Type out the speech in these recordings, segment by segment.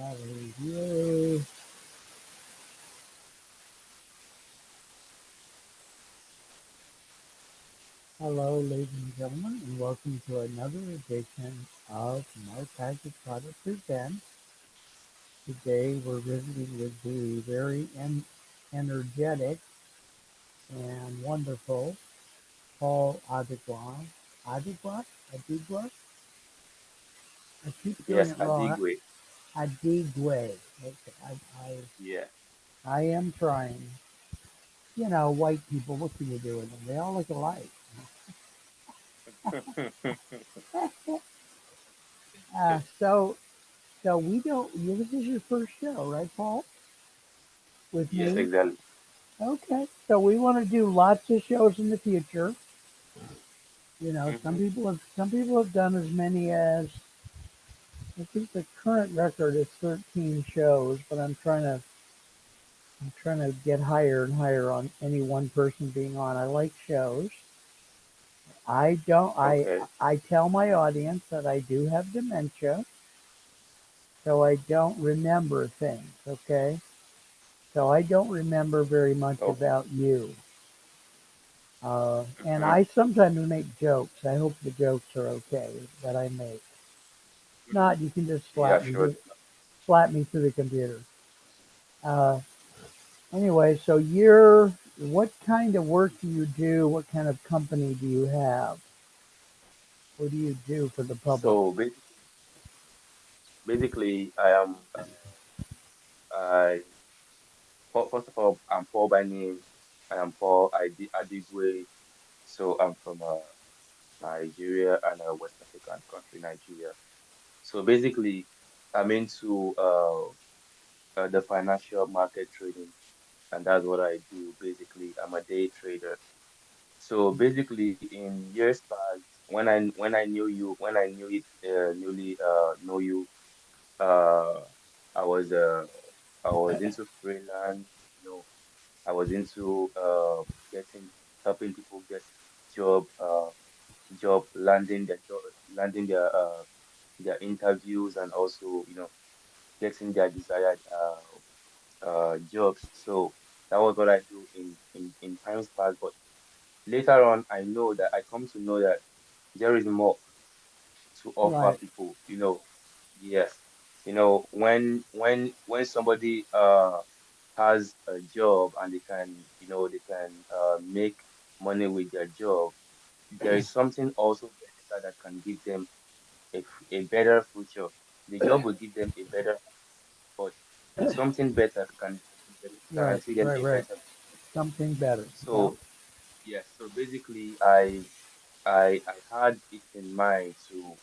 Adigwe. Hello, ladies and gentlemen, and welcome to another edition of Mark Package Product Presents. Today we're visiting with the very energetic and wonderful Paul Adigwe. Adigwe? Adigwe? I keep doing Yes, it wrong. Adigwe. Adigwe. Okay, Yeah. I am trying. You know, white people, what can you do with them? They all look alike. So we don't. This is your first show, right, Paul? With Yes, me. exactly. Okay. So we want to do lots of shows in the future. Hmm. Some people have done as many as I think the current record is 13 shows, but I'm trying to get higher and higher on any one person being on. I like shows. I don't. Okay. I tell my audience that I do have dementia, so I don't remember things. Okay. So I don't remember very much Okay. about you. And Hmm. I sometimes make jokes. I hope the jokes are okay that I make. Not, you can just Yeah, sure. slap me through the computer. Uh, anyway, so what kind of work do you do? What kind of company do you have? What do you do for the public? So basically, I first of all, I'm Paul by name. I am Paul Adigwe. So I'm from Nigeria and a West African country, Nigeria. So basically, I'm into the financial market trading, and that's what I do. Basically, I'm a day trader. So basically, in years past, when I knew it newly know you, uh, I was uh I was into freelance. You know, I was into getting helping people get job job landing their interviews and also getting their desired jobs. So that was what I do in times past. But later on, I come to know that there is more to offer Right. people. Yes, when somebody has a job and they can make money with their job, there is something also better that can give them a better future. The job will give them a better, but something better can Right. guarantee them Right. a Right. better. Something better. Yep. So yes, so basically, I had it in mind to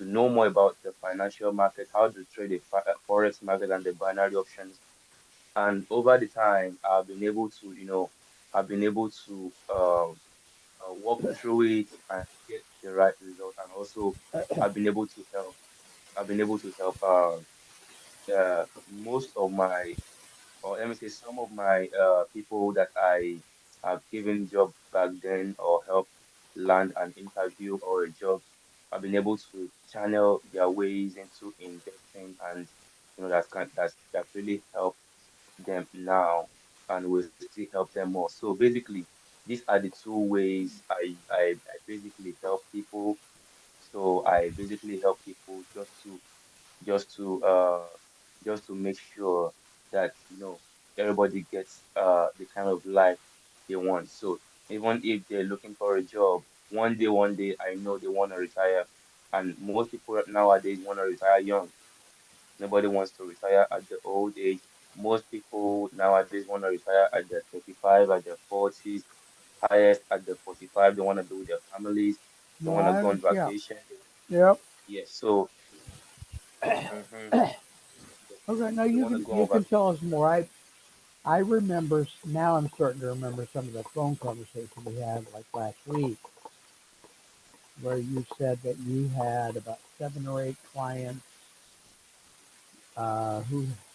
know more about the financial market, how to trade the forex market and the binary options. And over the time, I've been able to walk through it and get the right result. And also, I've been able to help. I've been able to help most of my, or let me say, some of my people that I have given job back then or help land an interview or a job. I've been able to channel their ways into investing, and that really helped them now and will still help them more. So basically, these are the two ways I basically help people. So I basically help people just to uh just to make sure that everybody gets the kind of life they want. So even if they're looking for a job, one day I know they want to retire, and most people nowadays want to retire young. Nobody wants to retire at the old age. Most people nowadays want to retire at their 35, at their 40s, highest at the 45. They want to be with their families. They No, want to I go on understand. vacation. Yep. Yes, so hmm Okay. Now they want to go you on can vacation. tell us more. I remember now. I'm starting to remember some of the phone conversations we had like last week, where you said that you had about 7 or 8 clients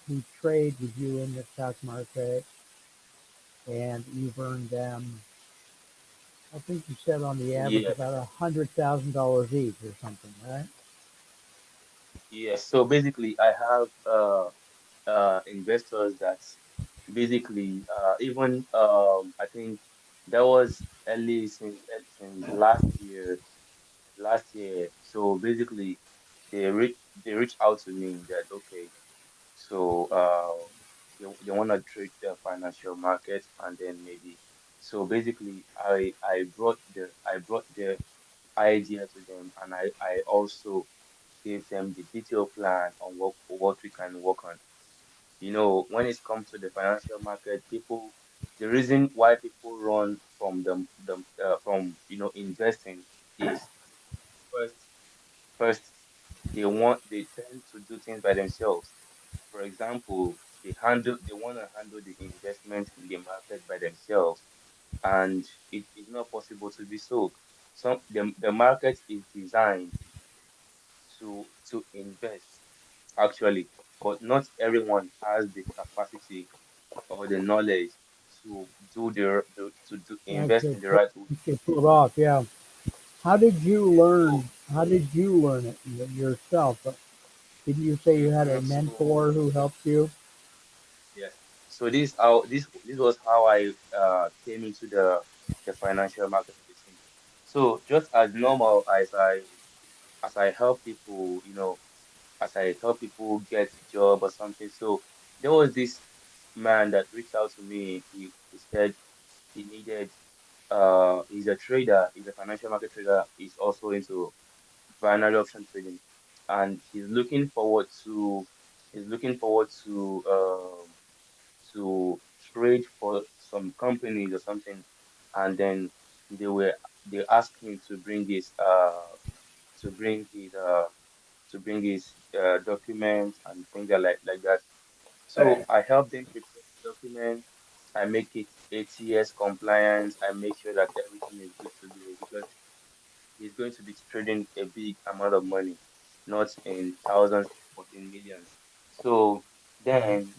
who trade with you in the stock market, and you've earned them. I think you said on the average Yes, about $100,000 each or something, right? yes. So basically, I have investors that basically even I think that was early since last year. So basically, they reach out to me that okay, so they want to trade the financial market, and then maybe so basically I brought the idea to them, and I also gave them the detailed plan on what we can work on. You know, when it comes to the financial market, people, the reason why people run from from investing is first first they tend to do things by themselves. For example, they want to handle the investment in the market by themselves, and it is not possible to be so. The market is designed to invest actually, but not everyone has the capacity or the knowledge to invest Actually, in the right way. to pull it off. Yeah. How did you learn? So, How did you learn it yourself? Didn't you say you had a so mentor who helped you? yes. So this was how I came into the financial market of the thing. So just as normal as I help people, as I help people get job or something. So there was this man that reached out to me. He said he needed he's a trader, he's a financial market trader, he's also into binary option trading, and he's looking forward to trade for some companies or something, and then they were they asked him to bring his documents and things like that. So I help them prepare the document. I make it ATS compliant. I make sure that everything is good to go because he's going to be trading a big amount of money, not in thousands, but in millions. So Right. then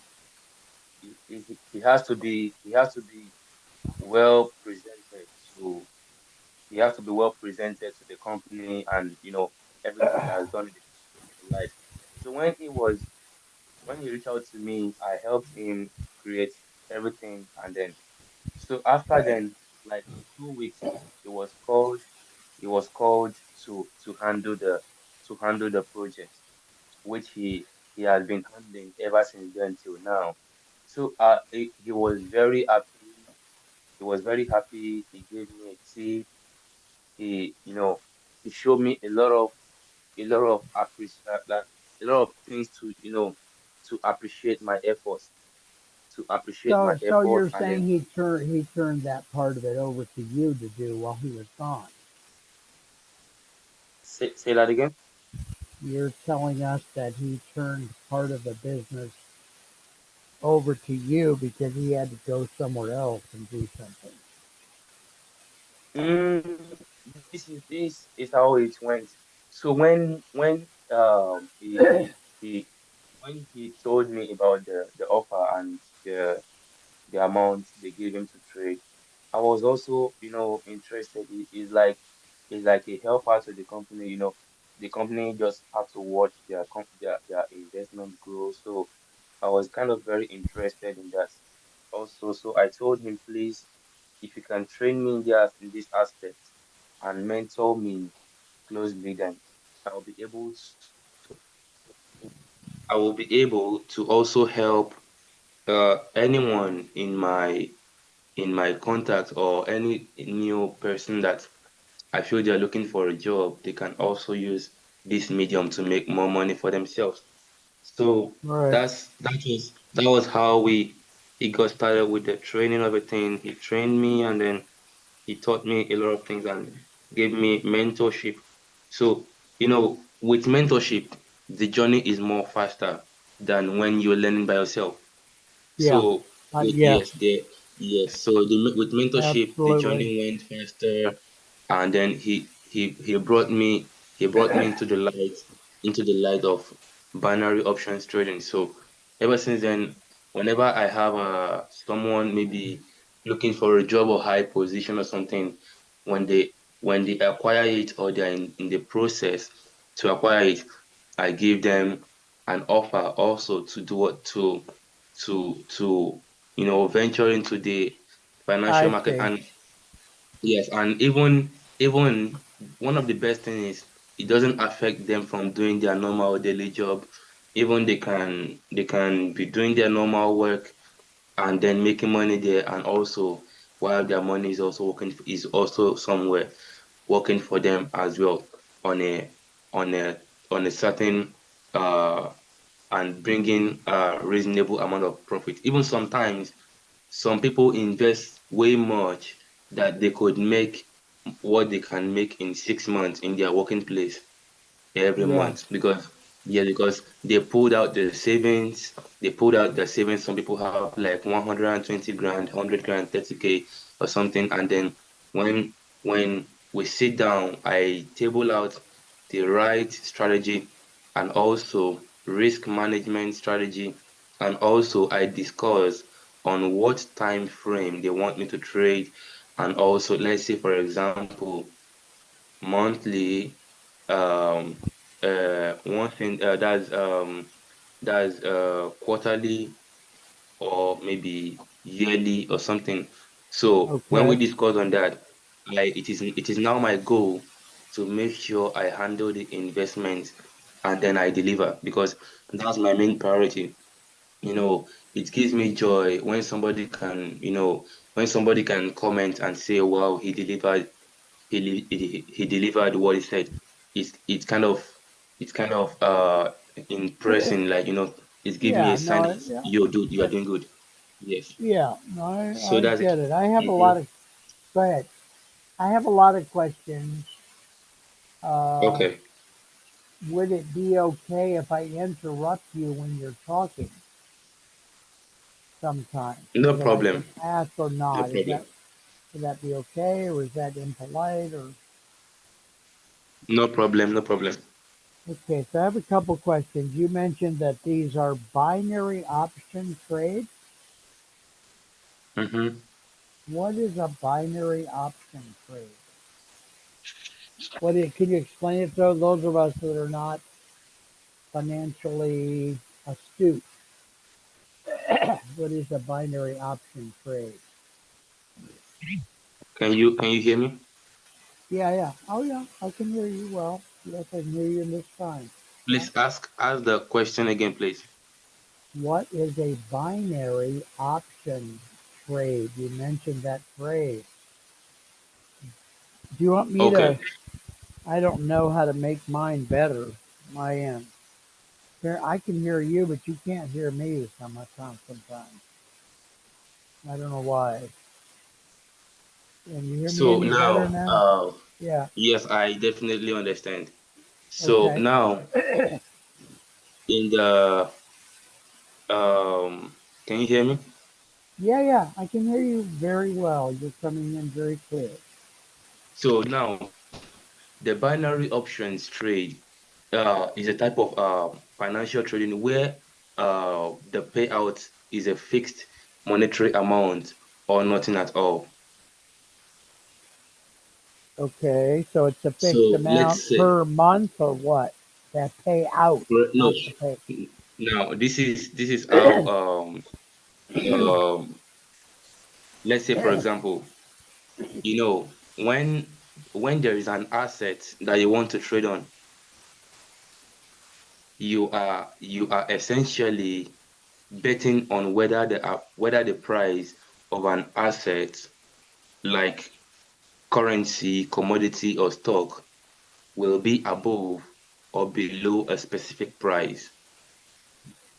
he has to be well presented to he has to be well presented to the company, and everything he has done in the light. So when he reached out to me, I helped him create everything, and then so after then, like in 2 weeks, he was called he was called to handle the project, which he has been handling ever since then till now. So he was very happy. He was very happy. He gave me a tip. He showed me a lot of like a lot of things to appreciate my efforts, So you're and saying then he turned that part of it over to you to do while he was gone. say that again. You're telling us that he turned part of the business over to you because he had to go somewhere else and do something. Mm, this is how it went. So he when he told me about the offer and the amount they gave him to trade, I was also interested. It's like a helper to the company. The company just have to watch their investment grow. So I was kind of very interested in that also. So I told him, please, if you can train me in this aspect and mentor me closely, then I'll be able I will be able to also help anyone in my contact or any new person that I feel they're looking for a job. They can also use this medium to make more money for themselves. So Right. that was how we he got started with the training of a thing. He trained me, and then he taught me a lot of things and gave me mentorship. So, with mentorship, the journey is more faster than when you're learning by yourself. Yeah. So, Yes. yes. So with mentorship, the Absolutely. journey went faster, and then he brought me into the light of binary options trading. So ever since then, whenever I have someone maybe looking for a job or high position or something, when they acquire it or they're in the process to acquire it, I give them an offer also to do what to venture into the financial I market. see. And yes, and even one of the best things is it doesn't affect them from doing their normal daily job. Even they can be doing their normal work and then making money there, and also while their money is also is also somewhere working for them as well on on a on a certain uh and bringing a reasonable amount of profit. Even sometimes some people invest way much that they could make what they can make in 6 months in their working place every Yeah. month, because they pulled out the savings. They pulled out the savings. Some people have like 120 grand, 100 grand, 30K or something. And then when we sit down, I table out the right strategy and also risk management strategy, and also I discuss on what time frame they want me to trade, and also let's say for example monthly, one thing that's quarterly or maybe yearly or something. So when we Okay. discuss on that, it is now my goal to make sure I handle the investment and then I deliver, because that's my main priority. It gives me joy when somebody can comment and say, wow, he delivered what he said. It's kind of impressing, like, it's giving me Yeah. a sign No. that Yeah. you are doing good. Yes. Yeah. No. So I that's it. get it. I have a Hmm. lot of. Go ahead. I have a lot of questions. Uh, Okay. would it be okay if I interrupt you when you're talking sometimes so No that I problem. can ask or No not? problem. Would that be okay, or is that impolite? Or No problem. No problem. okay, so I have a couple questions. You mentioned that these are binary option trades. Hmm. What is a binary option trade? Can you explain it to those of us that are not financially astute? What is a binary option trade? Can you hear me? Yeah, yeah. Oh, yeah. I can hear you well. Yes, I can hear you in this time. Yeah. Please ask the question again, please. What is a binary option trade? You mentioned that phrase. Do you want me to? Okay. I don't know how to make mine better. My end. Here, I can hear you, but you can't hear me sometimes. I don't know why. Can you hear me So any better now, now? Yeah. yes, I definitely understand. So Okay. now in the can you hear me? Yeah, yeah. I can hear you very well. You're coming in very clear. So now the binary options trade is a type of financial trading where the payout is a fixed monetary amount or nothing at all. Okay, so it's a fixed So amount let's say, per month or what? That pay out, no, not the pay. now this is how um, let's say for example, when there is an asset that you want to trade on, you are essentially betting on whether the price of an asset like currency, commodity, or stock will be above or below a specific price.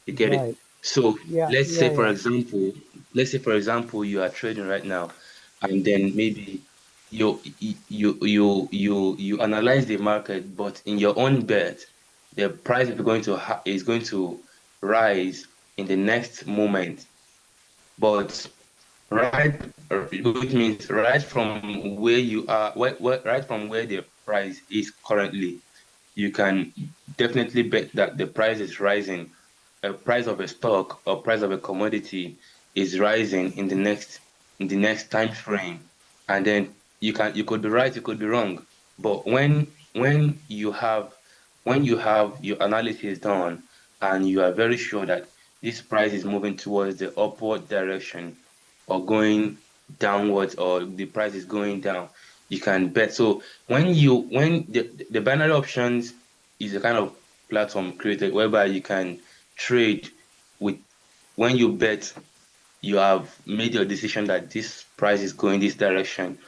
You get it? Right. So Yeah, let's say yeah, for yeah. example, let's say for example you are trading right now, and then maybe you analyze the market, but in your own bet, the price is going to rise in the next moment. But which means right from where you are, right from where the price is currently, you can definitely bet that the price is rising. A price of a stock or price of a commodity is rising in the next time frame, and then you could be right, you could be wrong. But when you have when you have your analysis done and you are very sure that this price is moving towards the upward direction or going downwards or the price is going down, you can bet. So when the binary options is a kind of platform created whereby you can trade with when you bet, you have made your decision that this price is going this direction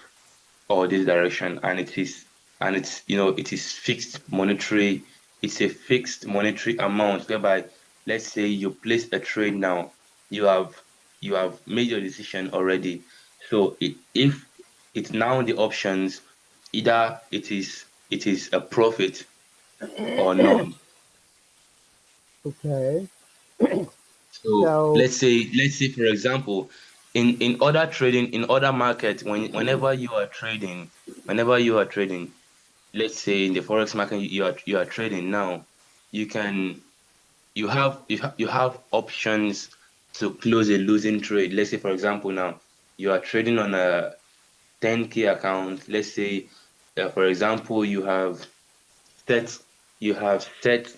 or this direction, and it's it is fixed monetary. It's a fixed monetary amount whereby, let's say you place a trade now, you have you have made your decision already. So if it's now the options, either it is a profit or none. Okay. So So, let's say for example, in other trading, in other markets, whenever you are trading, let's say in the forex market, you are trading now, you can you have options to close a losing trade. Let's say for example now you are trading on a 10K account. Let's say for example set you have set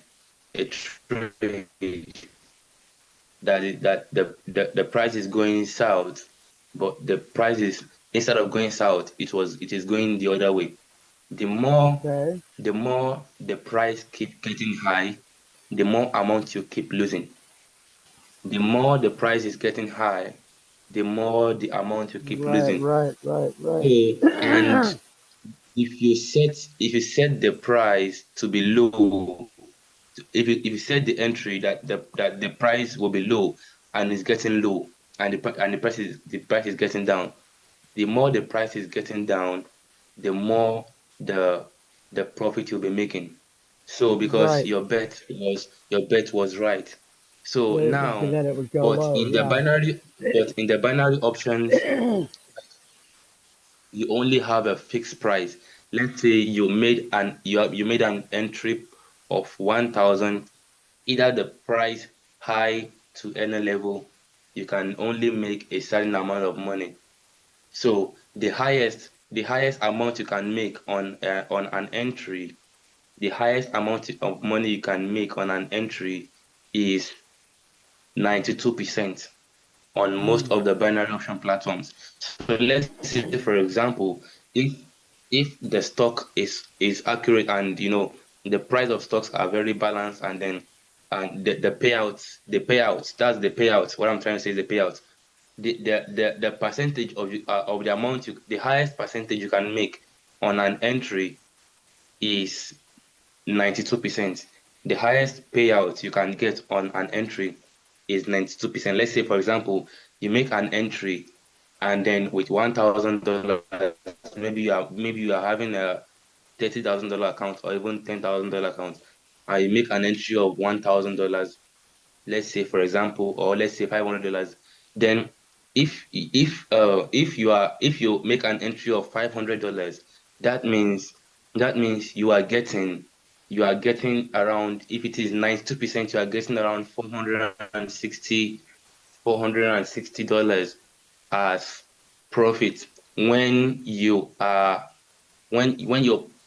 a trade that the price is going south, but the price is, instead of going south, it is going the other way. The more okay. the more the price keep getting high, the more amount you keep losing. The more the price is getting high, the more the amount you keep Right, losing. right, right, So, right. and if you set the price to be low, if you set the entry that the price will be low and it's getting low, and the price is getting down, the more the price is getting down, the more the the profit you'll be making. So because Right. your bet was right. So That now, it would go but low. in the Yeah. binary but in the binary options, you only have a fixed price. Let's say you made an entry of 1,000, either the price high to any level, you can only make a certain amount of money. So the highest amount you can make on an entry, the highest amount of money you can make on an entry is 92% on most Mm, of the binary option platforms. So let's say, for example, if the stock is accurate, and the price of stocks are very balanced, and then and the payouts, that's the payouts. What I'm trying to say is the payouts. The percentage of the amount the highest percentage you can make on an entry is 92%. The highest payout you can get on an entry is 92%. Let's say, for example, you make an entry, and then with $1,000, maybe you are having a $30,000 account or even $10,000 account, and you make an entry of $1,000, let's say for example, or let's say $500, then if you make an entry of $500, that means you are getting around, if it is 92%, you are getting around 460 dollars as profit, when your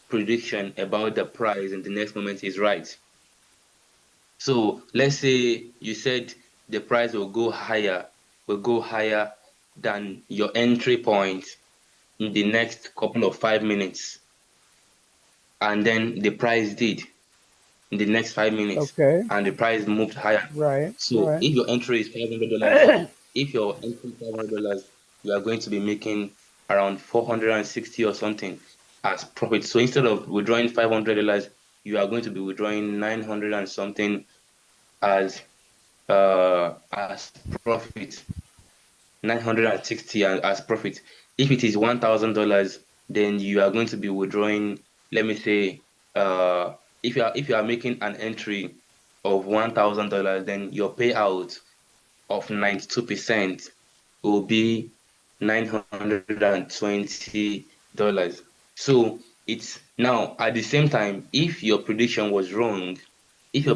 prediction about the price in the next moment is right. So let's say you said the price will go higher than your entry point in the next couple of 5 minutes, and then the price did in the next 5 minutes, okay. and the price moved higher. Right, So right. if your entry is $500, you are going to be making around 460 or something as profit. So instead of withdrawing $500, you are going to be withdrawing 900 and something as as profit, 960 as profit. If it is $1,000, then you are going to be withdrawing, let me say, if you are making an entry of $1,000, then your payout of 92% will be $920. So it's now, at the same time, if your prediction was wrong, Yeah,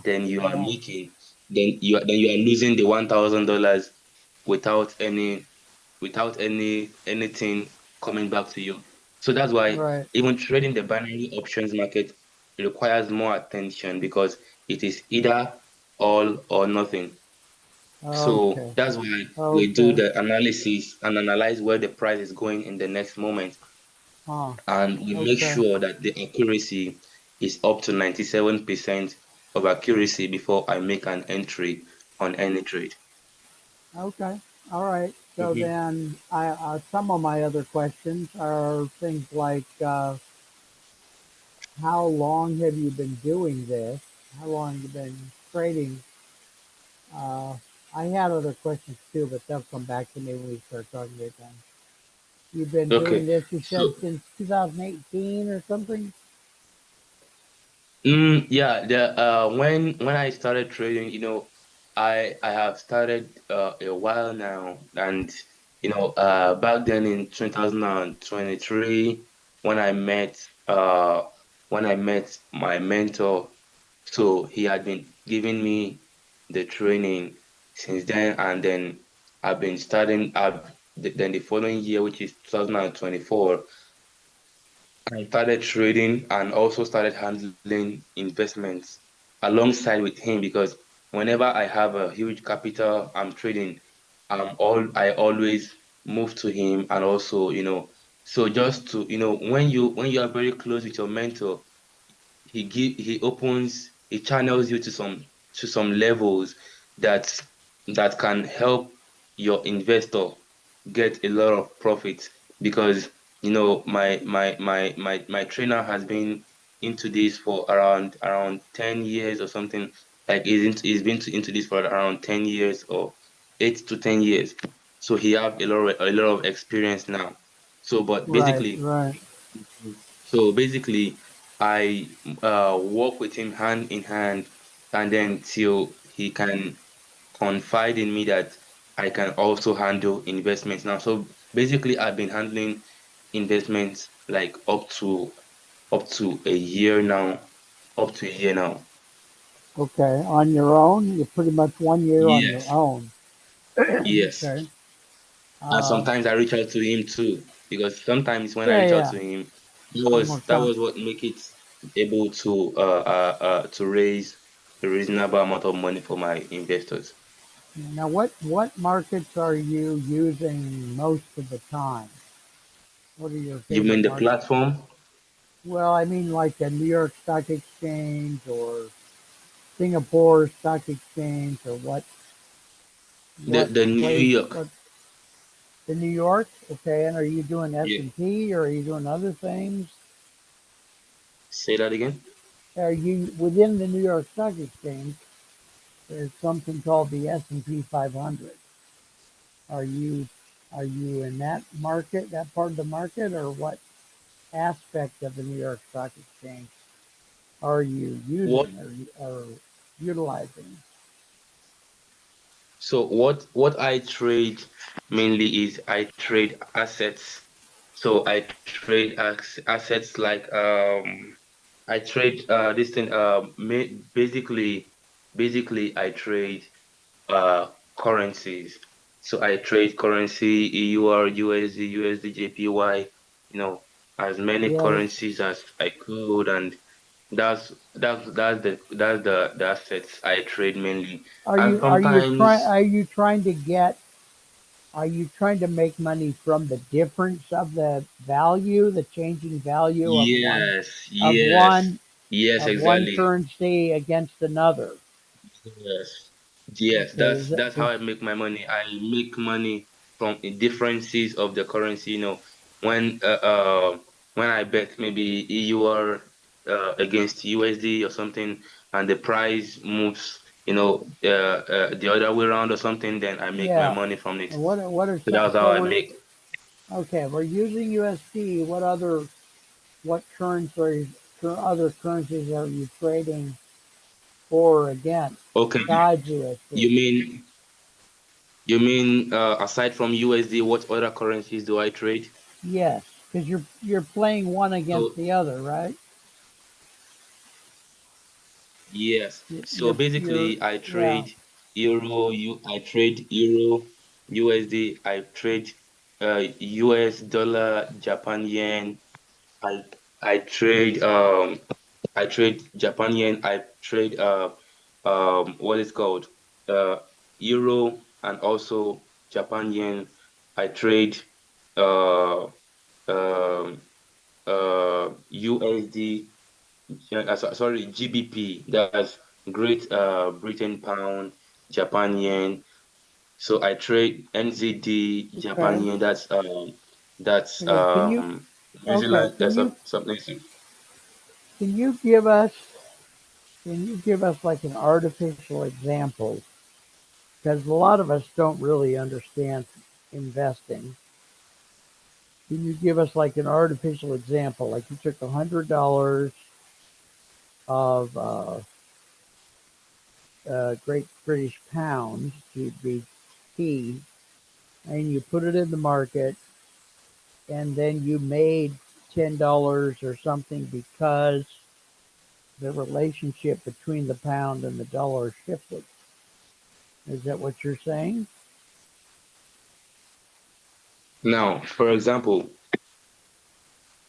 then you are yeah. making then you are losing the $1,000 without anything coming back to you. So that's why Right. even trading the binary options market requires more attention because it is either all or nothing. So Okay. that's why we do Okay. the analysis and analyze where the price is going in the next moment, Huh. and we make Okay. sure that the accuracy is up to 97% of accuracy before I make an entry on any trade. Okay. All right. So Mhm. then, some of my other questions are things like, how long have you been doing this? How long have you been trading? Uh, I had other questions too, but they'll come back to me when we start talking about them. You've been doing Okay, this, you said, so since 2018 or something? yeah, the when I started trading, I have started a while now, and back then in 2023 when I met uh when I met my mentor, so he had been giving me the training since then, and then I've been starting. Then the following year, which is 2024. I started trading and also started handling investments alongside with him because whenever I have a huge capital I'm trading, I always move to him. And also, so just to, when you are very close with your mentor, he channels you to some levels that can help your investor get a lot of profit. Because my trainer has been into this for around 10 years or something. Like he's been into this for around 10 years or 8 to 10 years. So he have a lot of experience now. So but Right, basically, right. I work with him hand in hand, and then till he can confide in me that I can also handle investments now. So basically, I've been handling investments like up to a year now, up to a year now. Okay. On your own? You're pretty much 1 year on your Yes, own. yes. Okay. And Uh, sometimes I reach out to him too, because sometimes when I yeah, reach out yeah. to him, One more that time. was what make it able to raise a reasonable amount of money for my investors. Now, what markets are you using most of the time? What are your You mean favorite the markets? platform, Well, I mean like the New York Stock Exchange or Singapore Stock Exchange or the what the New place? York? What the New York? Okay, and are you doing S Yeah. and P or are you doing other things? Say that again. Are you within the New York Stock Exchange? There's something called the S&P 500. Are you are you in that market, that part of the market, or what aspect of the New York Stock Exchange are you What? using or utilizing? So what I trade mainly is I trade assets. So I trade assets like I trade this thing basically I trade currencies. So I trade currency, EUR, USD, USD, JPY, as many Yeah. currencies as I could. And that's the assets I trade mainly. Are And you are you trying sometimes, are you trying to get are you trying to make money from the difference of the value, the changing value yes, of yes, one yes, of one exactly. currency against another? Yes, yes, Okay, that's is that that's how I make my money. I make money from the differences of the currency. When when I bet maybe EUR against USD or something, and the price moves, the other way around or something, then I make my yeah? money from it. What are So that's how so I we're make. okay? We're using USD. What currencies other currencies are you trading for or against Okay, besides you USD? mean you mean aside from USD, what other currencies do I trade? Yes, because you're playing one against So the other, right? yes. You- So you're basically, yeah. I trade euro, USD, I trade US dollar, Japan yen. I I trade I trade Japan yen. I trade what is called uh euro and also Japan yen. I trade uh um USD. Sorry, GBP. That's Great Britain pound, Japan yen. So I trade NZD, Japan Okay. yen. That's Okay. New Okay. Zealand. That's something. Can you give us like an artificial example? Because a lot of us don't really understand investing. Can you give us like an artificial example? Like you took $100 of Great British pounds to be key, and you put it in the market, and then you made $10 or something because the relationship between the pound and the dollar shifted. Is that what you're saying? Now, for example,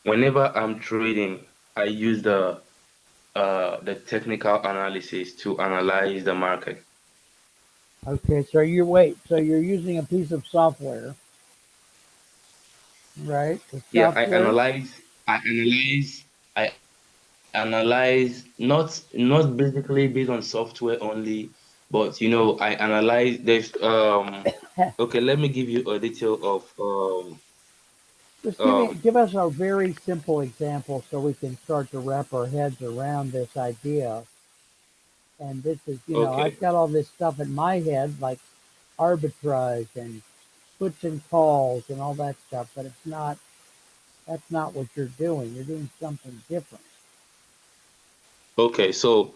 whenever I'm trading, I use the technical analysis to analyze the market. Okay, so you're using a piece of software, right? The Yeah, software. I analyze not basically based on software only, but I analyze there's okay, let me give you a detail of Just um give us a very simple example so we can start to wrap our heads around this idea. And this is, I've okay. got all this stuff in my head, like arbitrage and puts and calls and all that stuff, but it's not. That's not what you're doing. You're doing something different. Okay, so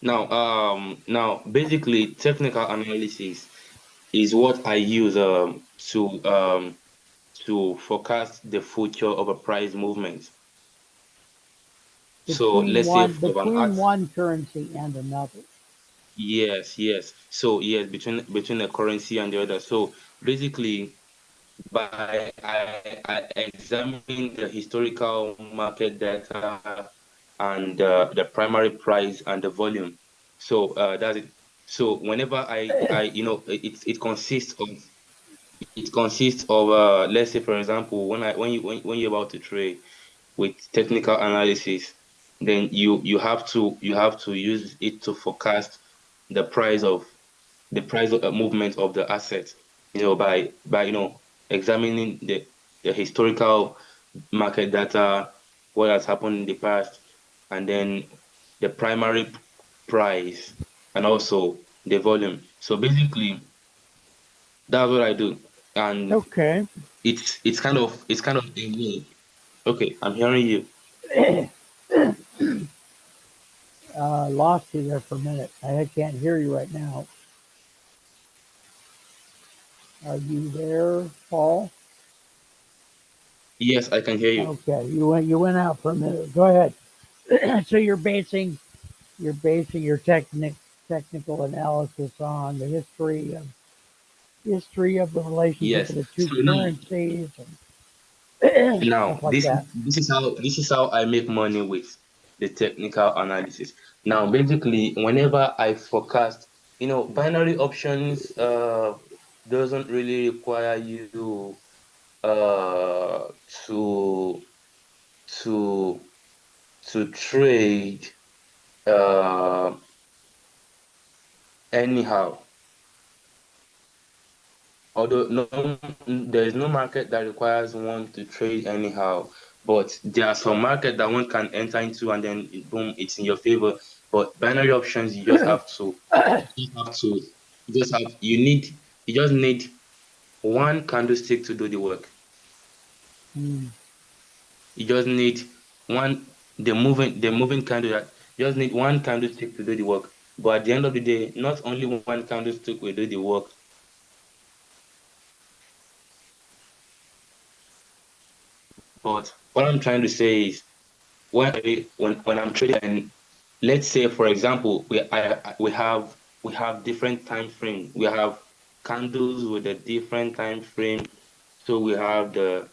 now basically technical analysis is what I use to forecast the future of a price movement. So let's say of an Between art. one currency and another. Yes, yes. So yes, between the currency and the other. So basically, by I examine the historical market data and the primary price and the volume. So that's it. So whenever I it consists of let's say for example when you're about to trade with technical analysis, then you have to use it to forecast the price of the movement of the asset, by examining the historical market data, what has happened in the past, and then the primary price and also the volume. So basically, that's what I do, and Okay. it's kind of a way. Okay, I'm hearing you. Lost you there for a minute. I can't hear you right now. Are you there, Paul? Yes, I can hear you. Okay, you went out for a minute. Go ahead. So you're basing your technical analysis on the history of the relationship Yes. of the two So now, currencies and now stuff like that. this is how I make money with the technical analysis. Now, basically, whenever I forecast, binary options doesn't really require you uh to to to trade uh anyhow. Although there is no market that requires one to trade anyhow, but there are some market that one can enter into and then boom, it's in your favor. But binary options, you just need one candlestick to do the work. Hmm. You just need the moving candle that you just need one candlestick to do the work. But at the end of the day, not only one candlestick will do the work. But what I'm trying to say is when I'm trading, and let's say for example we have different time frame. We have candles with a different time frame. So we have the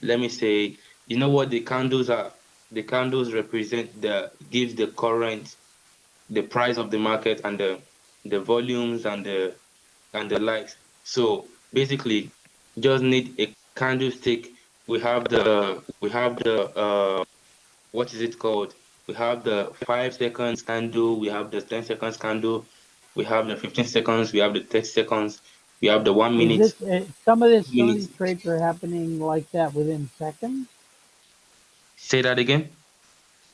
let me say, you know what the candles are? the candles represent gives the current, the price of the market, and the volumes and the likes. So basically, just need a candlestick. We have the what is it called? We have the 5 seconds candle, we have the 10 seconds candle, we have the 15 seconds, we have the 30 seconds, we have the one Is minute, this some of this? Some of 2 minutes. these trades are happening like that within seconds. Say that again.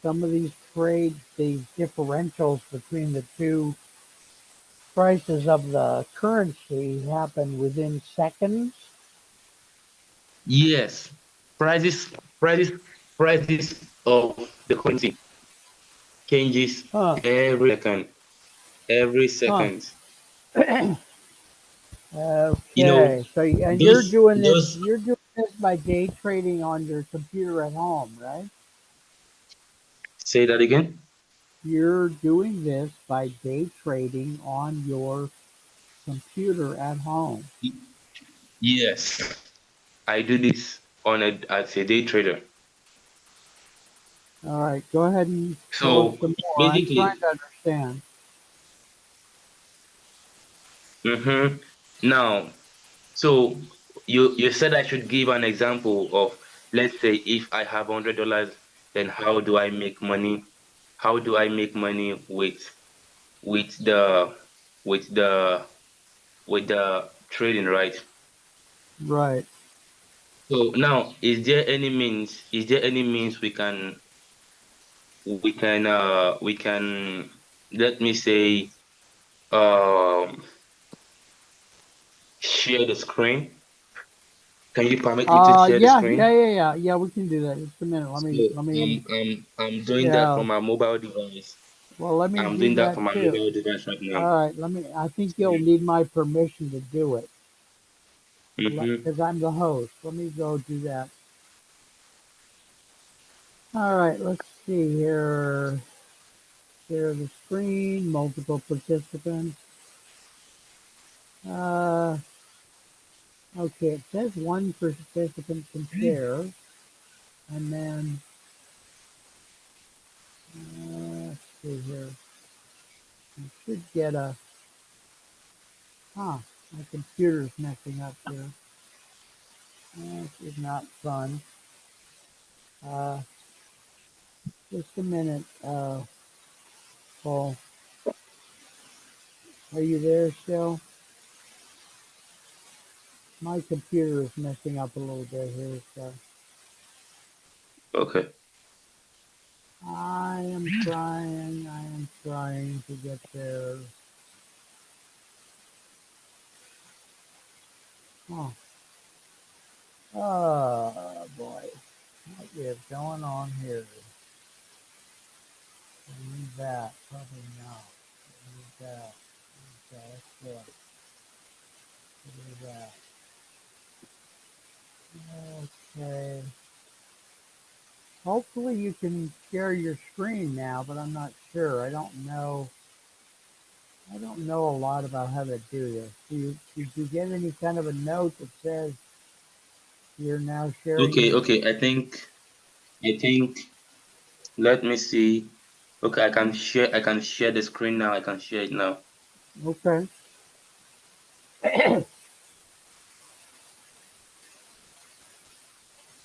Some of these trades, the differentials between the two prices of the currency happen within seconds. Yes. Prices, prices, prices of the currency changes Huh? every second. Every Huh? second. You know, Okay. So and you're those doing this. those You're doing this by day trading on your computer at home, right? say that again. You're doing this by day trading on your computer at home. Y- Yes. I do this on a as a day trader. All right. Go ahead and show us So some more. I'm trying basically, to understand. mm-hmm. Now, so you said I should give an example of, let's say if I have $100, then how do I make money? How do I make money with the with the with the trading, right? Right. So now, is there any means we can let me say share the screen? Can you permit me to share the Yeah, yeah, screen? yeah, yeah, yeah. We can do that. Just a minute. So Let me. I'm doing that Yeah. from my mobile device. Well, let me I'm do doing that that from my too. mobile device right now. All right. Let me. I think you'll need my permission to do it Mm-hmm. because I'm the host. Let me go do that. All right. Let's see here. Share the screen. Multiple participants. Uh. Okay. It says one participant can share, and then let's see here. You should get a. Huh. My computer's messing up here. This is not fun. Uh, just a minute, Paul. Are you there still? My computer is messing up a little bit here, so Okay. I am trying to get there. Oh, oh boy. What is going on here? Need that. Probably not. Need that. Okay, that's good. Need that. Okay. Hopefully you can share your screen now, but I'm not sure. I don't know a lot about how to do this. Did you get any kind of a note that says you're now sharing Okay, your okay. I think let me see. Okay, I can share the screen now. I can share it now. okay.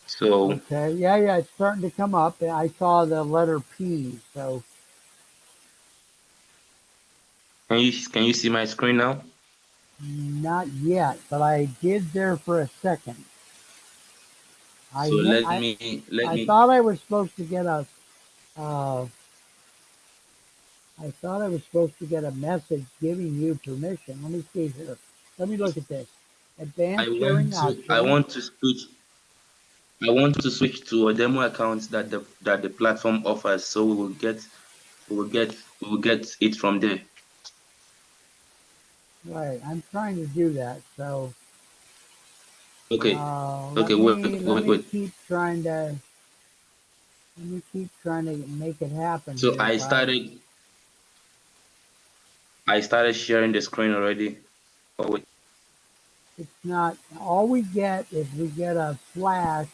So Okay. Yeah, yeah, it's starting to come up. I saw the letter P, so can you see my screen now? not yet, but I did there for a second. I So ha- let me let I me thought I was supposed to get a uh, I thought I was supposed to get a message giving you permission. Let me see here. Let me look at this. I Advanced want sharing to I options. want to switch I want to switch to a demo account that the platform offers, so we will get it from there. Right. I'm trying to do that. So Okay. Okay, let wait, me wait, wait. let me keep trying to make it happen So here. I started sharing the screen already. Oh wait. It's not all we get is we get a flash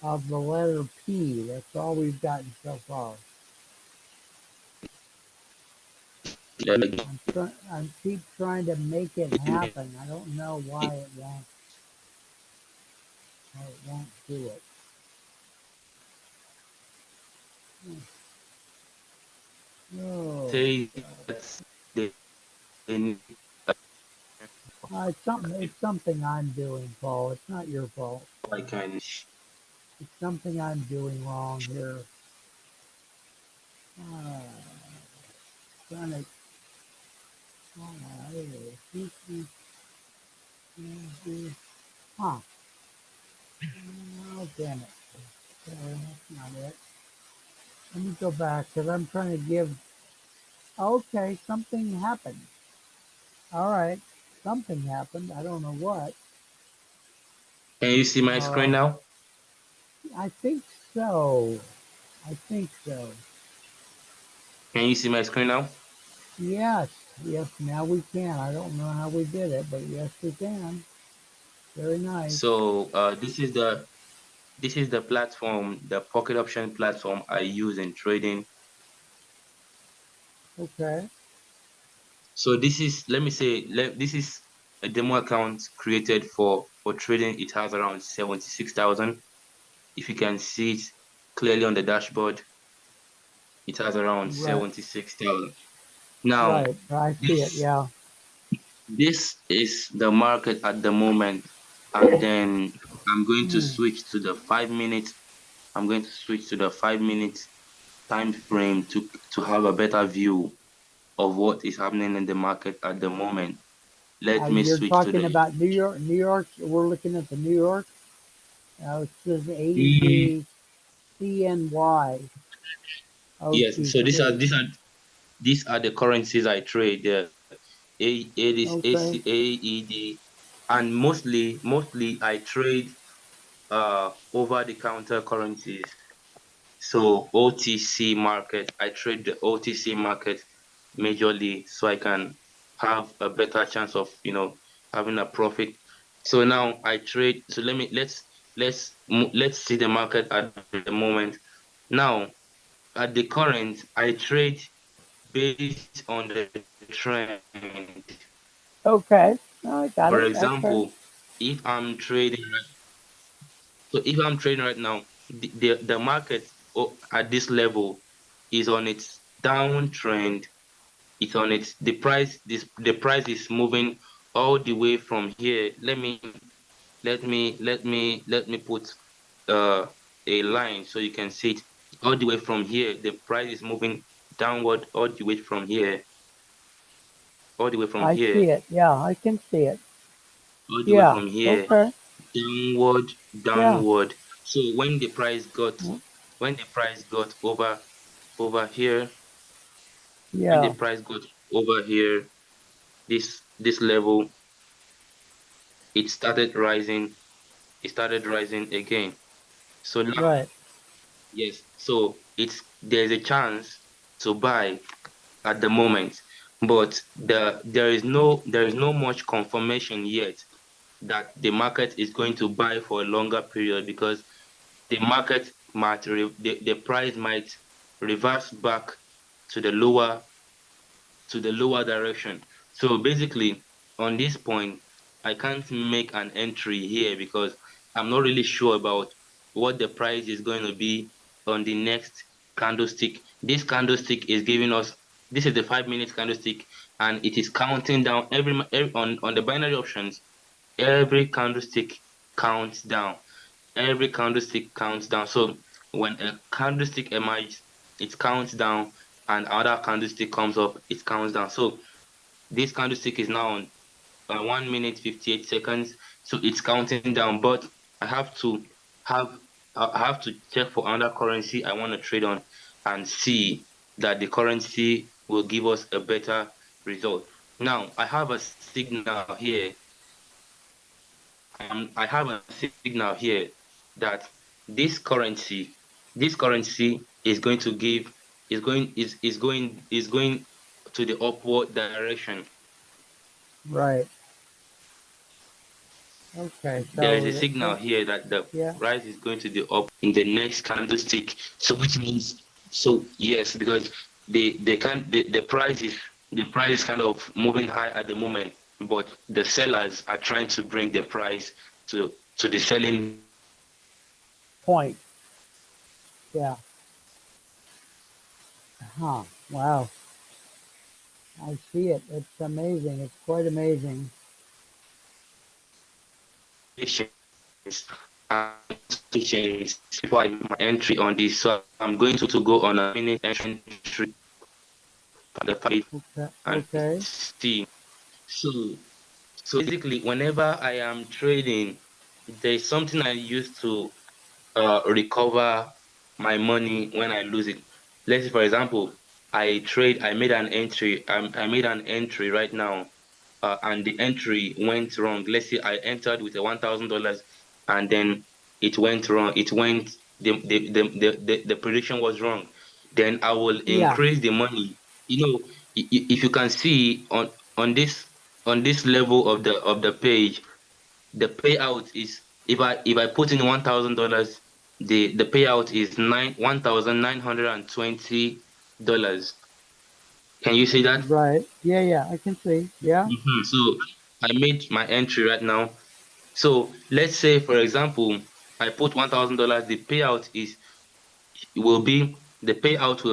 of the letter P. That's all we've gotten so far. I keep trying to make it happen. I don't know why it won't do it. Oh, Say that they need it's something I'm doing, Paul. It's not your fault. I can It's something I'm doing wrong here. Uh, trying to, there it is. Huh. Oh, damn it. That's not it. Let me go back because I'm trying to give. Okay, something happened. All right, something happened. I don't know what. Can you see my screen Uh, now? I think so. I think so. Can you see my screen now? Yes, yes. Now we can. I don't know how we did it, but yes, we can. Very nice. So this is the platform, the pocket option platform I use in trading. Okay. So this is, let me say, this is a demo account created for trading. It has around 76,000. If you can see it clearly on the dashboard, it has around Right. 76,000. Now, Right. I see it. this Yeah. this is the market at the moment, and then I'm going to Hmm. switch to the 5 minute. I'm going to switch to the 5 minute time frame to have a better view of what is happening in the market at the moment. Let me You're switch to talking the about New York. New York. We're looking at the New York. It says Mm, ADCNY yes. So OTC. these are the currencies I trade. The Okay. AED, and mostly I trade over the counter currencies. So OTC market, I trade the OTC market majorly so I can have a better chance of, having a profit. So now I trade. So let's see the market at the moment. Now at the current, I trade based on the trend. Okay. I got For it. Okay. example, if I'm trading, so if I'm trading right now, the market at this level is on its downtrend. It's on its the price is moving all the way from here. Let me put uh a line so you can see it all the way from here. The price is moving downward all the way from here, all the way from I here, see it. Yeah, I can see it. all the way Yeah. from here, Okay. downward, Yeah. downward. So when the price got over here, when the Yeah. price got over here, this level, it started rising. It started rising again. So now, Right. yes, so there's a chance to buy at the moment, but there is no much confirmation yet that the market is going to buy for a longer period, because the market the price might reverse back to the lower direction. So basically, on this point, I can't make an entry here because I'm not really sure about what the price is going to be on the next candlestick. This candlestick is giving us, this is the 5 minute candlestick, and it is counting down every on the binary options. Every candlestick counts down. Every candlestick counts down. So when a candlestick emerges, it counts down, and another candlestick comes up, it counts down. So this candlestick is now on 1 minute 58 seconds. So it's counting down, but I have to have I have to check for another currency I want to trade on and see that the currency will give us a better result. Now I have a signal here. I have a signal here that this currency is going to give is going to the upward direction. Right. Okay, There is so a signal here that the yeah, price is going to be up in the next candlestick. So which means, so yes, because they can the price is kind of moving high at the moment, but the sellers are trying to bring the price to the selling point. Yeah. Huh. Wow. I see it. It's amazing. It's quite amazing. patience and patience before I make my entry on this. So I'm going to go on a minute entry on the page Okay. and Okay. see. So so basically, whenever I am trading, there's something I use to recover my money when I lose it. Let's say, for example, I made an entry. I made an entry right now, and the entry went wrong. Let's say I entered with a $1,000, and then it went wrong. It went the prediction was wrong. Then I will Yeah. increase the money. You know, if you can see on this level of the page, the payout is if I put in $1,000, the payout is $1,920. Can you see that? Right. Yeah. Yeah. I can see. Yeah. So I made my entry right now. So let's say, for example, I put $1,000. The payout will be the payout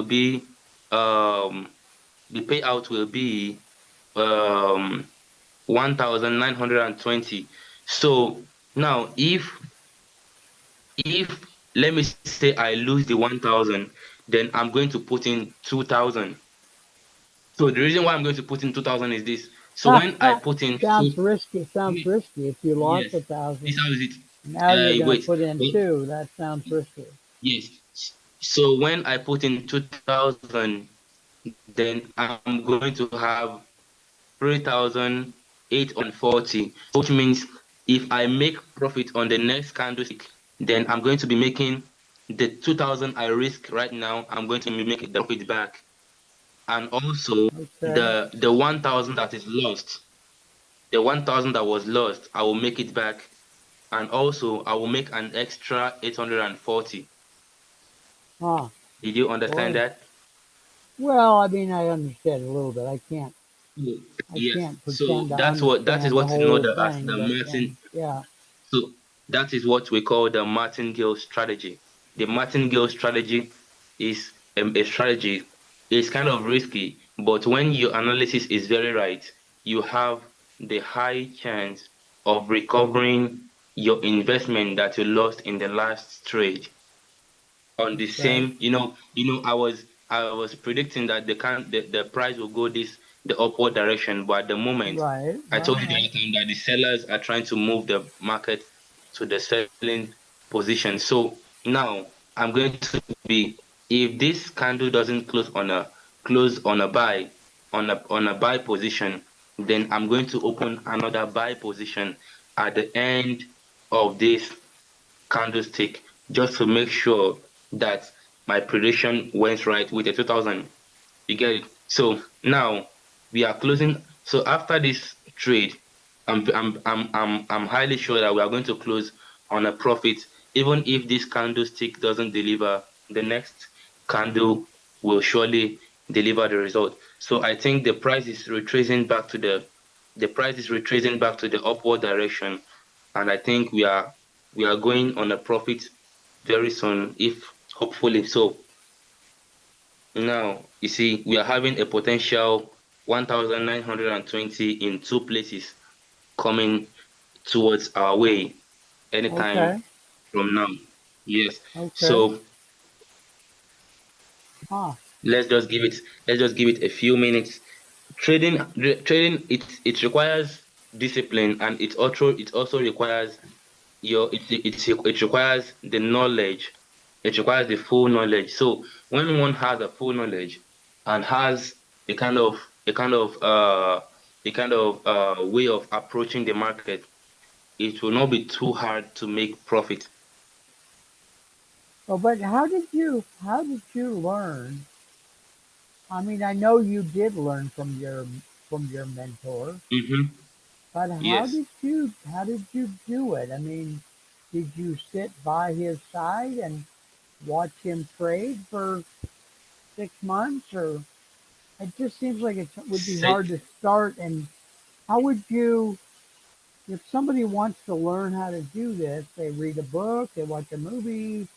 will be 1,920. So now if let me say I lose the 1,000, then I'm going to put in 2,000. So the reason why I'm going to put in 2,000 is this. So when I put in Sounds risky. Sounds wait, risky. If you lost yes, a this thousand, how is it. now you're going to Wait, put in wait, two. That sounds risky. yes. So when I put in 2,000, then I'm going to have 3,840. Which means if I make profit on the next candlestick, then I'm going to be making the 2,000 I risk right now. I'm going to be making the profit back, and also Okay. the 1,000 that is lost, the 1,000 that was lost, I will make it back, and also I will make an extra 840. Huh. Did you understand Boy. that? Well, I mean, I understand a little bit. I can't. Mm. I Yes. can't So pretend to that is understand the what you know whole the as thing, the but Martin. yeah. So that is what we call the martingale strategy. The martingale strategy is a strategy. It's kind of risky, but when your analysis is very right, you have the high chance of recovering your investment that you lost in the last trade on the Okay. same, I was predicting that the price will go the upward direction, but at the moment Right. I Right. told you the Right. other time that the sellers are trying to move the market to the selling position. So now I'm going to be, if this candle doesn't close on a buy, on a buy position, then I'm going to open another buy position at the end of this candlestick, just to make sure that my prediction went right with the 2,000. You get it? So now we are closing. So after this trade, I'm highly sure that we are going to close on a profit. Even if this candlestick doesn't deliver, the next candle will surely deliver the result. So I think the price is retracing back to the upward direction, and I think we are going on a profit very soon, if hopefully so. Now, you see, we are having a potential 1,920 in two places coming towards our way anytime Okay. from now. Yes. Okay. So Huh. let's just give it let's just give it a few minutes. Trading, it requires discipline, and it also requires it requires the knowledge. It requires the full knowledge. So when one has a full knowledge and has a kind of a kind of uh way of approaching the market, it will not be too hard to make profit. Well, but how did you learn? I mean, I know you did learn from your mentor. Hmm. But Yes. how did you do it? I mean, did you sit by his side and watch him trade for 6 months, or it just seems like it would be Say, hard to start? And how would you, if somebody wants to learn how to do this, they read a book, they watch a movie.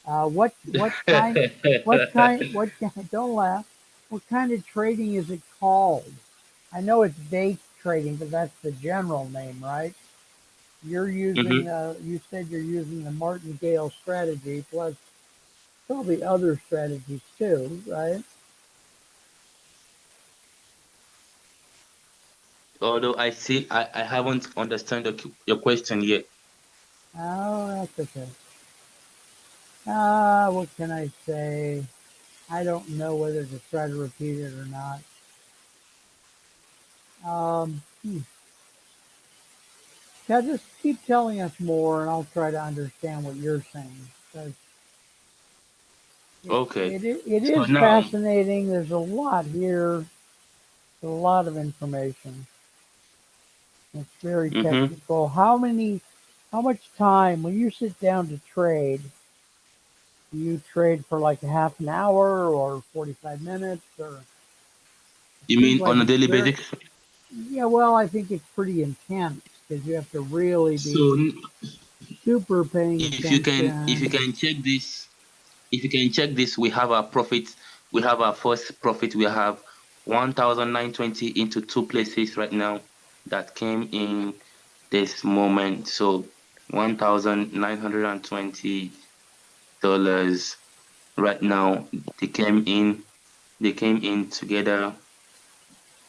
What kind? Don't laugh. What kind of trading is it called? I know it's day trading, but that's the general name, right? You're using, hmm you said you're using the martingale strategy plus probably other strategies too, right? Although I haven't understand your question yet. Oh, that's okay. What can I say? I don't know whether to try to repeat it or not. Um, hmm. Yeah, just keep telling us more, and I'll try to understand what you're saying. Because Okay. it So is now, fascinating. There's a lot here, a lot of information. It's very hmm technical. How much time when you sit down to trade? Do you trade for like a half an hour or 45 minutes? Or it you seems mean like on a it's daily very, basis? yeah, well, I think it's pretty intense because you have to really So be super paying if you attention. can check this, if you can check this, we have our profit. We have our first profit. We have 1,920 into two places right now that came in this moment. So $1,920 right now. They came in. They came in together.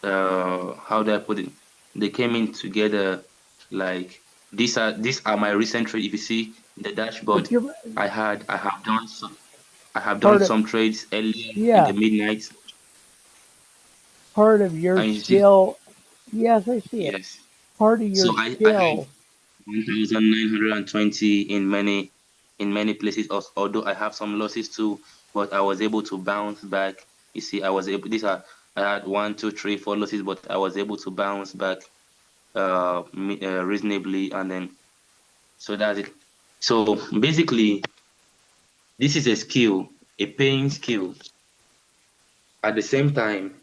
How do I put it? They came in together like these are my recent trade. If you see the dashboard, But you're I have done part of, some trades earlier in the yeah, midnight, part of your and you see, skill. Yes, I see it. yes. Part of So your I had skill. 1,920 in many places. Although I have some losses too, but I was able to bounce back. You see, I was able. These are I had one, two, three, four losses, but I was able to bounce back reasonably, and then so that's it. So basically, this is a skill, a paying skill. At the same time,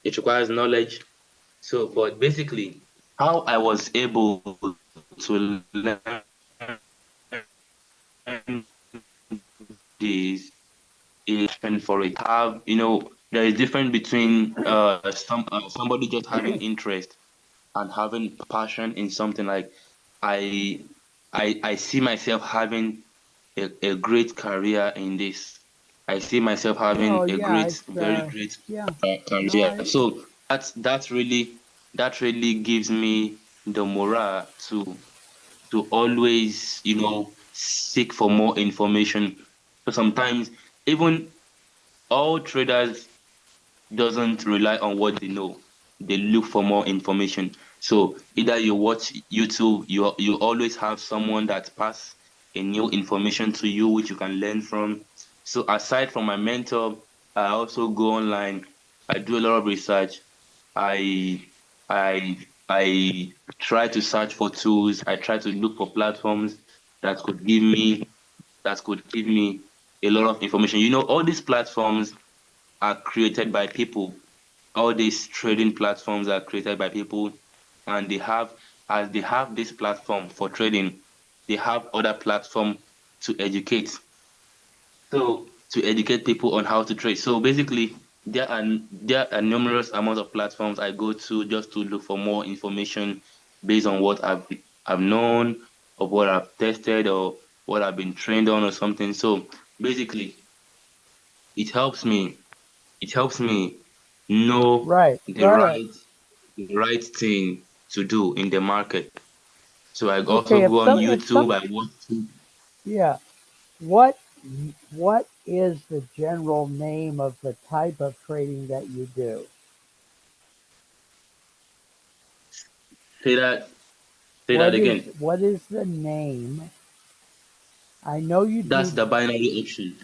it requires knowledge. So, but basically, how I was able to learn this is and for it. Have there is difference between somebody just having interest and having passion in something. Like I I see myself having a great career in this. I see myself having Well, a yeah, great, it's very great yeah. No, career. So that really gives me the morale to always, seek for more information. So sometimes even all traders doesn't rely on what they know. They look for more information. So either you watch YouTube, you always have someone that pass a new information to you which you can learn from. So aside from my mentor, I also go online. I do a lot of research. I I try to search for tools. I try to look for platforms that could give me a lot of information. All these platforms are created by people. All these trading platforms are created by people, and as they have this platform for trading, they have other platform to educate. So to educate people on how to trade. So basically, there are numerous amount of platforms I go to just to look for more information based on what I've known or what I've tested or what I've been trained on or something. So basically, it helps me it helps me know right, the right, right. right thing to do in the market. So I also Okay, go on YouTube. I watch. yeah. What what is the general name of the type of trading that you do? Say that. Say that again. What is the name? I know you That's do the binary option.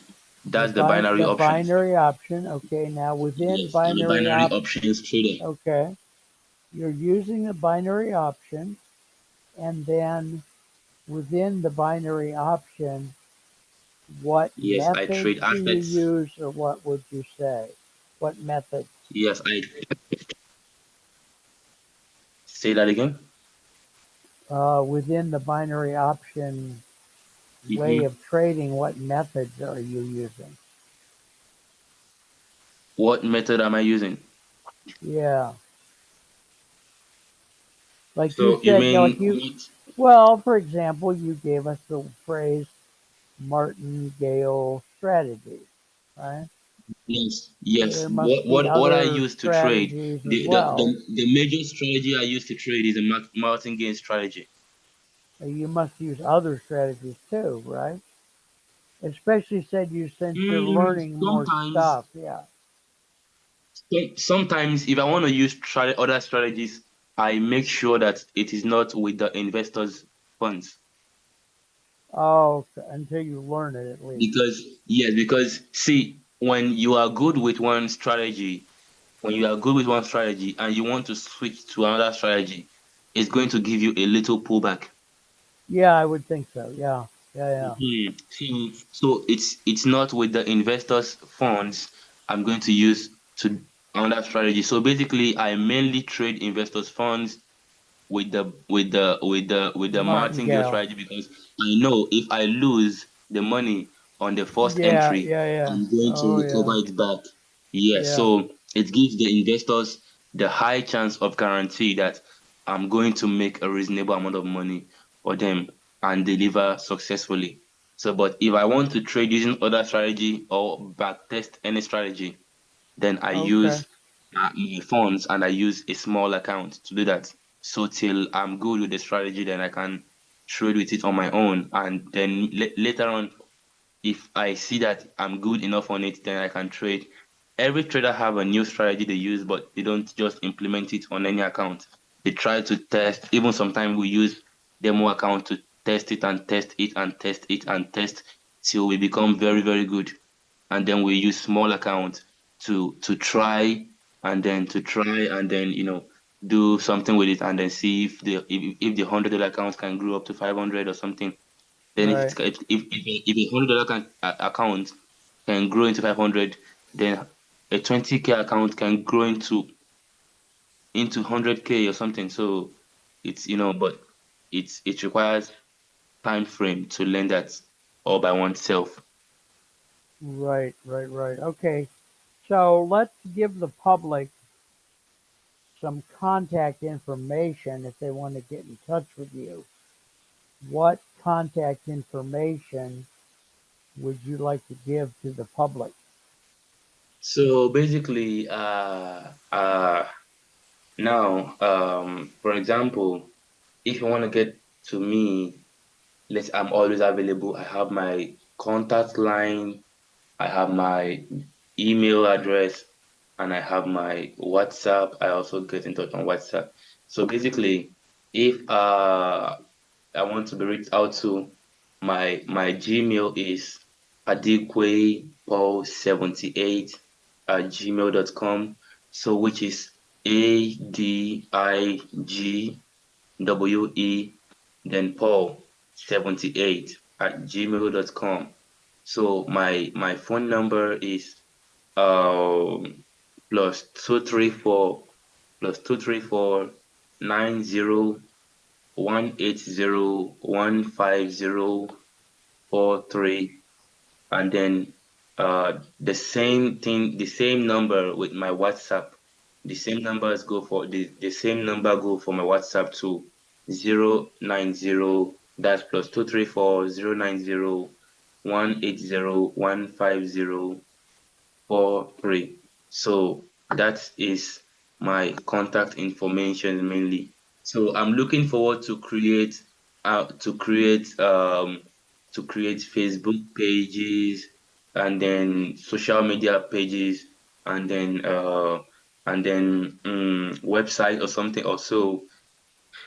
That's the binary the options. binary option. Okay, now within Yes, I'm a binary binary op, options trader. okay, You're using a binary option, and then within the binary option, what Yes, I methods trade do you assets. use, or what would you say? What methods? Yes, I say that again. Within the binary option way Hmm. of trading, what methods are you using? What method am I using? Yeah, like you So you said, mean what? well, for example, you gave us the phrase martingale strategy, right? Yes, So yes. there must What be what I other use to trade, strategies as well. the major strategy I use to trade is a mountain gain strategy. You must use other strategies too, right? Especially said you since you're learning more Sometimes, stuff. Yeah. sometimes if I want to use other strategies, I make sure that it is not with the investors' funds. Oh, until you learn it at least. Because yes, because see, when you are good with one strategy, when you are good with one strategy and you want to switch to another strategy, it's going to give you a little pullback. Yeah, I would think so. Yeah. Yeah. So it's not with the investors' funds I'm going to use to another strategy. So basically, I mainly trade investors' funds with The the martingale martingale. strategy because I know if I lose the money on the first Yeah. entry, Yeah. Yeah. I'm going to Oh recover yeah. it back. Yes, Yeah. so it gives the investors the high chance of guarantee that I'm going to make a reasonable amount of money for them and deliver successfully. So, but if I want to trade using other strategy or back test any strategy, then I Okay. use my funds and I use a small account to do that. So till I'm good with the strategy, then I can trade with it on my own. And then later on, if I see that I'm good enough on it, then I can trade. Every trader have a new strategy they use, but they don't just implement it on any account. They try to test. Even sometimes we use demo account to test it and test it and test it and test till we become very, very good, and then we use small account to try and then do something with it and then see if the $100 account can grow up to 500 or something. Then Right. if a $100 account can grow into 500, then a 20K account can grow into 100K or something. So it's but it requires time frame to learn that all by oneself. Right. Right. Right. Okay. So let's give the public some contact information if they want to get in touch with you. What contact information would you like to give to the public? So basically, now, for example, if you want to get to me, I'm always available. I have my contact line, I have my email address, and I have my WhatsApp. I also get in touch on WhatsApp. So basically, if I want to be reached out to, my Gmail is adigwepaul78 at gmail.com. So which is ADIGWE then Paul 78 at gmail.com. So my phone number is plus 234 90 180 150 43, and then the same number with my WhatsApp. The same number go for my WhatsApp too. 090, that's plus 234 090 180 150 43. So that is my contact information mainly. So I'm looking forward to create uh to create um to create Facebook pages and then social media pages and then website or something or so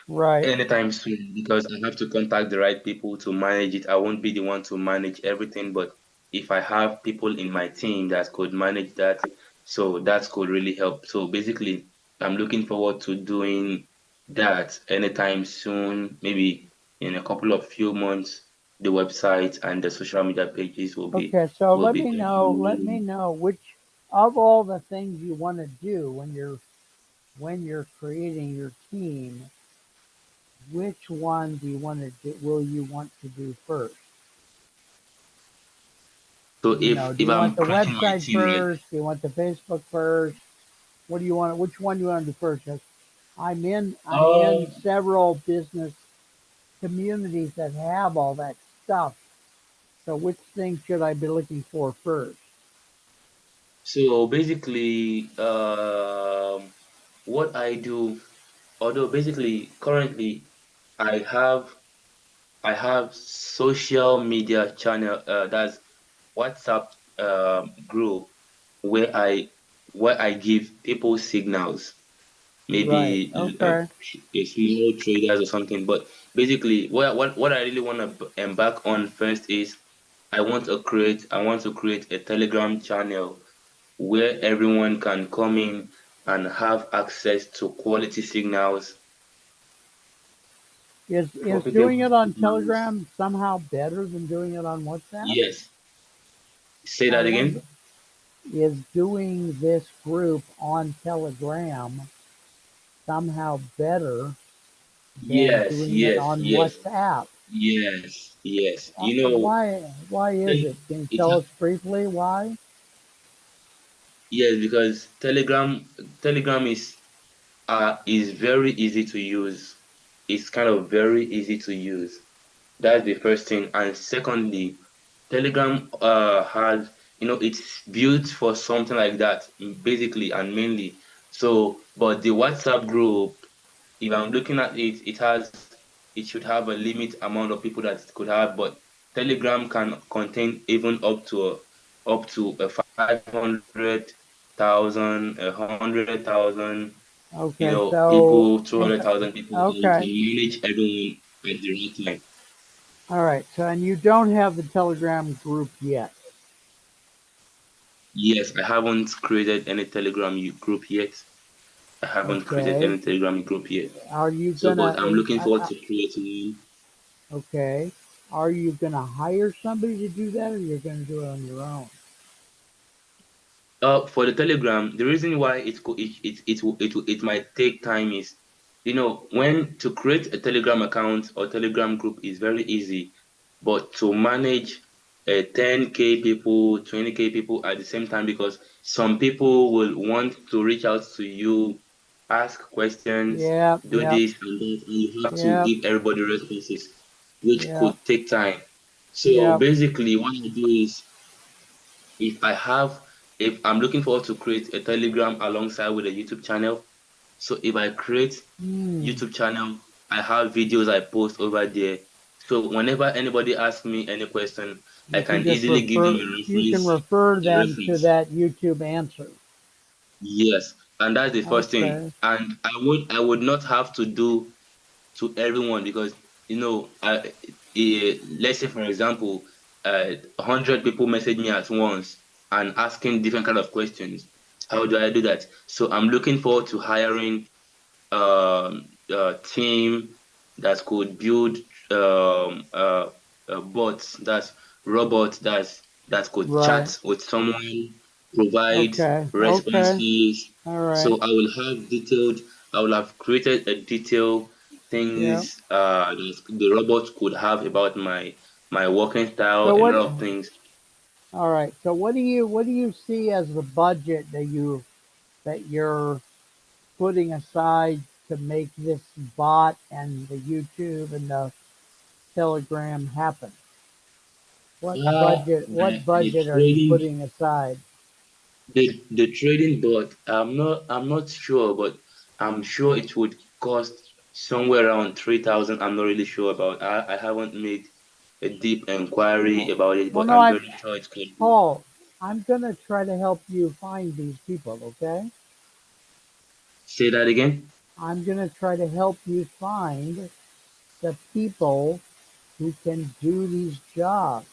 Right. anytime soon because I have to contact the right people to manage it. I won't be the one to manage everything, but if I have people in my team that could manage that, so that could really help. So basically, I'm looking forward to doing that anytime soon, maybe in a couple of few months. The website and the social media pages Okay, so will be up and let me running. know which of all the things you want to do when you're creating your team, which one do you want to do, will you want to do first? So You know, do if you want I'm the creating my website team, right? first? Do you want the Facebook first? What do you want? Which one do you want to do first? 'Cause I'm in Um, several business communities that have all that stuff. So which thing should I be looking for first? so basically, what I do, although basically currently I have I have social media channel, that's WhatsApp group where I give people signals, Right. maybe Okay. a small traders or something. But basically, what I really want to embark on first is I want to create a Telegram channel where everyone can come in and have access to quality signals, Is profitable doing it on signals. Telegram somehow better than doing it on WhatsApp? Yes. Say I that wonder, again. is doing this group on Telegram somehow better than Yes, doing it yes, on yes, WhatsApp? yes, yes. You know, Why is it? Can you it tell us briefly why? yes, because Telegram is very easy to use. It's kind of very easy to use. That's the first thing. And secondly, Telegram has, it's built for something like that, basically and mainly. So, but the WhatsApp group, if I'm looking at it, it should have a limit amount of people that it could have, but Telegram can contain even up to a 500,000, 100,000, Okay, people, 200,000 people, and you can okay, manage everyone at the right time. all right. So, and you don't have the Telegram group yet. Yes, I haven't created any Telegram group yet. I haven't created Okay, any Telegram group yet. are you So, gonna? but I'm looking forward to creating one. Okay, are you gonna hire somebody to do that, or you're gonna do it on your own? For the Telegram, the reason why it might take time is, when to create a Telegram account or Telegram group is very easy, but to manage 10K people, 20K people at the same time, because some people will want to reach out to you, ask questions, Yeah, do yeah, this and that, and you have to yeah, give everybody responses, which yeah, could take time. So yeah. basically, what I do is if I have, if I'm looking forward to create a Telegram alongside with a YouTube channel. So if I create Hmm. YouTube channel, I have videos I post over there. So whenever anybody asks me any question, I You can can just easily give them refer. You can refer a them to reference. that YouTube answer. Yes, and that's the first thing. Okay. And I would not have to do to everyone because let's say for example, 100 people message me at once and asking different kind of questions. How do I do that? So I'm looking forward to hiring a team that could build bots, that's robots that could Right. chat with someone, provide Okay. Okay. responses. All right. So I will have created a detailed Yeah. things that the robot could have about my working style, So a what? lot of things. All right. So what do you see as the budget that you're putting aside to make this bot and the YouTube and the Telegram happen? What The budget are you trading putting aside? the trading bot, I'm not sure, but I'm sure it would cost somewhere around 3,000. I'm not really sure about. I haven't made a deep inquiry about it, Well, but no, I'm very sure it could be. Paul, I'm gonna try to help you find these people. Okay? Say that again. I'm gonna try to help you find the people who can do these jobs.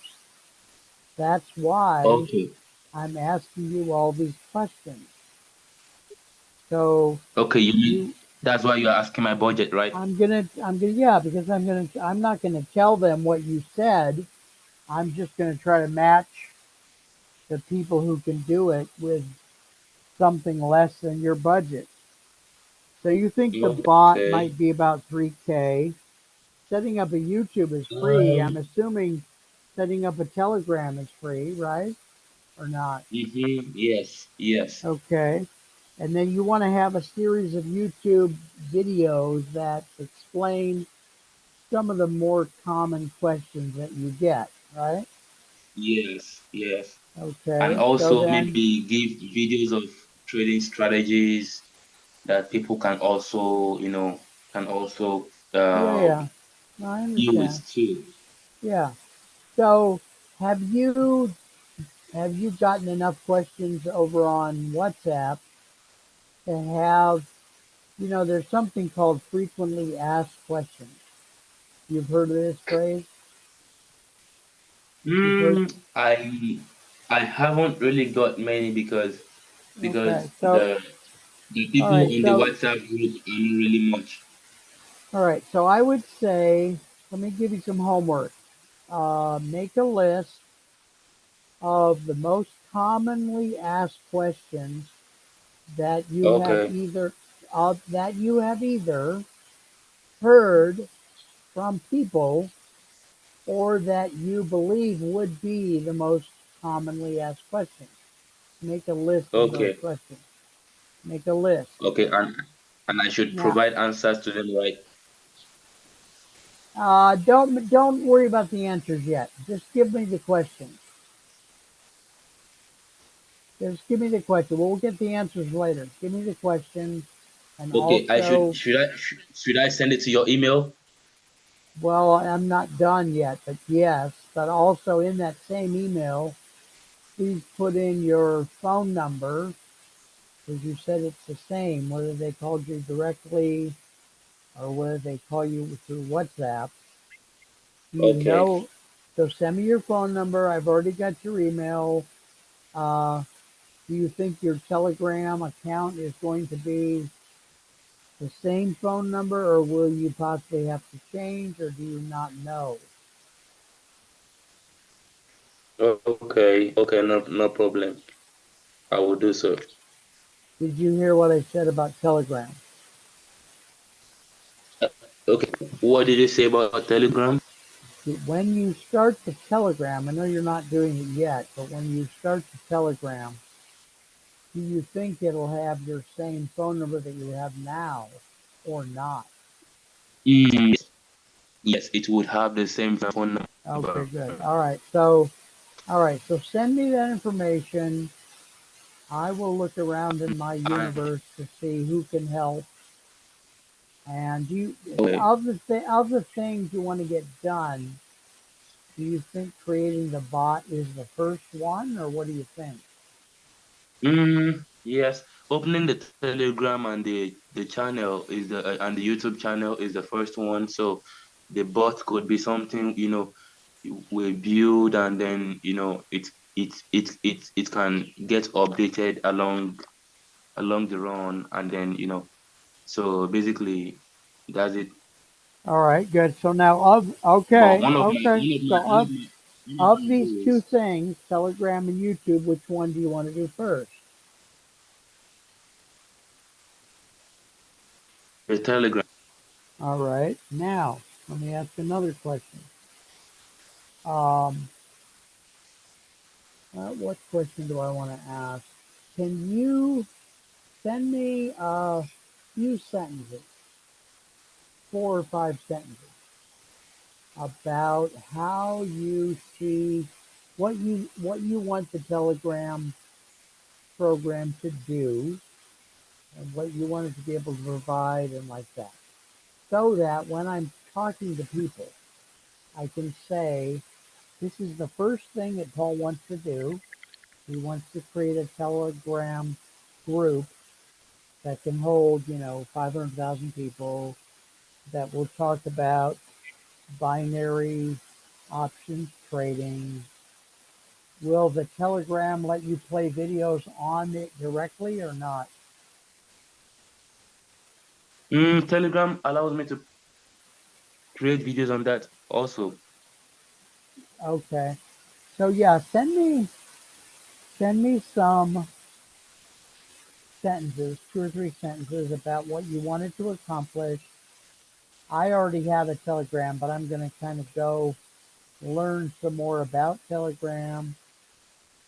That's why Okay. I'm asking you all these questions. So Okay, you you, mean that's why you're asking my budget, right? yeah, because I'm not gonna tell them what you said. I'm just gonna try to match the people who can do it with something less than your budget. So you think the bot Okay. might be about 3K. Setting up a YouTube is free. I'm Um, assuming setting up a Telegram is free, right? Or not? yes, yes, Okay. And then you want to have a series of YouTube videos that explain some of the more common questions that you get, right? yes, yes. And Okay. So also then, maybe give videos of trading strategies that people can also, can also yeah, yeah, I understand. use too. Yeah. So have you have you gotten enough questions over on WhatsApp to have, there's something called frequently asked questions. You've heard of this phrase? You've heard, I haven't really got many because okay. So, the all people right. on the So, WhatsApp group are not really much. all right. So I would say, let me give you some homework. Make a list of the most commonly asked questions that you have Okay, either that you have either heard from people or that you believe would be the most commonly asked questions. Make a list of those okay, questions. Make a list. okay, and I should Now, provide answers to them, right? don't worry about the answers yet. Just give me the question. Just give me the question. We'll get the answers later. Give me the question, and Okay, I also, should I send it to your email? well, I'm not done yet, but yes, but also in that same email, please put in your phone number because you said it's the same, whether they called you directly or whether they call you through WhatsApp. You Okay, know, so send me your phone number. I've already got your email. Uh, do you think your Telegram account is going to be the same phone number, or will you possibly have to change, or do you not know? okay, okay, no problem. I will do so. Did you hear what I said about Telegram? Okay, what did you say about Telegram? When you start the Telegram, I know you're not doing it yet, but when you start the Telegram, do you think it'll have your same phone number that you have now, or not? Yes, yes, it would have the same phone Okay, number. good. All right. So send me that information. I will look around in my And universe to see who can help. And you, okay. of the things you want to get done, do you think creating the bot is the first one, or what do you think? Yes, opening the Telegram and the channel is the and the YouTube channel is the first one. So the bot could be something, we build, and then it can get updated along the run, and then so basically that's it. All right, good. So now But okay, one of my okay. one of So my one of my one of of my these two goals things, Telegram and YouTube, which one do you want to do first? the Telegram. All right. Now, let me ask another question. Um, what question do I want to ask? Can you send me a few sentences, 4 or 5 sentences, about how you see what you want the Telegram program to do and what you want it to be able to provide and like that. So that when I'm talking to people, I can say, this is the first thing that Paul wants to do. He wants to create a Telegram group that can hold, 500,000 people that will talk about binary options trading. Will the Telegram let you play videos on it directly or not? Telegram allows me to create videos on that also. Okay. So yeah, send me some sentences, 2 or 3 sentences about what you wanted to accomplish. I already have a Telegram, but I'm going to kind of go learn some more about Telegram.